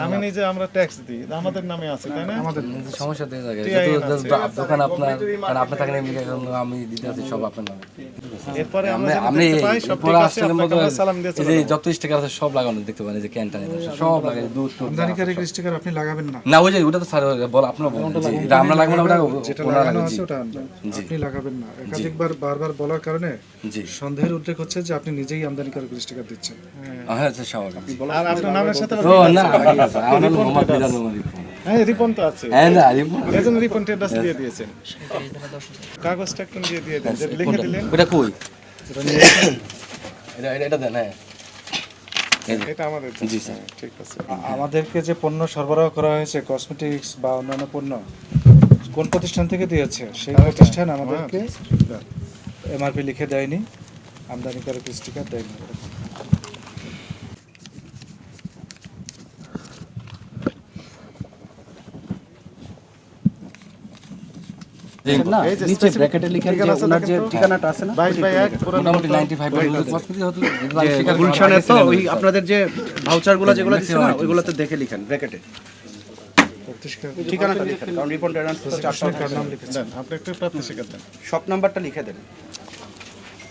আমি নিজে আমরা ট্যাক্স দিই, আমাদের নামে আছে তাই না? আমাদের সমস্যা দিয়ে থাকে যেহেতু দোকান আপনার মানে আপনি থাকেন এমনি আমি দিতে আছি সব আপনার নামে। এরপরে আমরা আপনি দেখতে পাই সব ঠিক আছে, আপনাকে আমরা সালাম দিয়ে চলে যে যাব। যত স্টিকার আছে সব লাগানো দেখতে পারেন, যে ক্যানটা সব লাগাই দুধ টুধ আমদানিকারী স্টিকার আপনি লাগাবেন না, না ওই যে ওটা তো স্যার বল আপনারা বলেন যে এটা আমরা লাগবো না, ওটা যেটা ওনারা লাগানো লাগাবে। আছে ওটা আনবেন, আপনি লাগাবেন না। একাধিকবার বারবার বলার কারণে জি সন্দেহের উদ্রেক হচ্ছে যে আপনি নিজেই আমদানিকারী স্টিকার দিচ্ছেন। হ্যাঁ আচ্ছা স্বাভাবিক। আর আপনার নামের সাথে ও না আমার নাম মোহাম্মদ মিজান মোহাম্মদ রিপন। হ্যাঁ রিপন তো আছে, হ্যাঁ না রিপন এজন্য রিপন টেডাস দিয়ে দিয়েছেন, কাগজটা একটু দিয়ে দেন, যে লিখে দিলেন। ওটা কই এটা দেন। হ্যাঁ এটা আমাদের জি স্যার। ঠিক আছে। আমাদেরকে যে পণ্য সরবরাহ করা হয়েছে কসমেটিক্স বা অন্যান্য পণ্য কোন প্রতিষ্ঠান থেকে দিয়েছে সেই প্রতিষ্ঠান আমাদেরকে এমআরপি লিখে দেয়নি, আমদানিকারী স্টিকার দেয়নি। নিচে ব্র্যাকেটে লিখেন যে ওনার যে ঠিকানাটা আছে না 22/1 পুরান মোটামুটি 95 কসমেটিক হতো গুলশানের, তো ওই আপনাদের যে ভাউচারগুলো যেগুলো দিচ্ছে না ওইগুলোতে দেখে লিখেন ব্র্যাকেটে ঠিকানাটা লিখেন, কারণ রিপন ট্রেডার্স 4 নাম লিখে দেন, আপনি একটু প্রাপ্তি শিকার দেন। শপ নাম্বারটা লিখে দেন।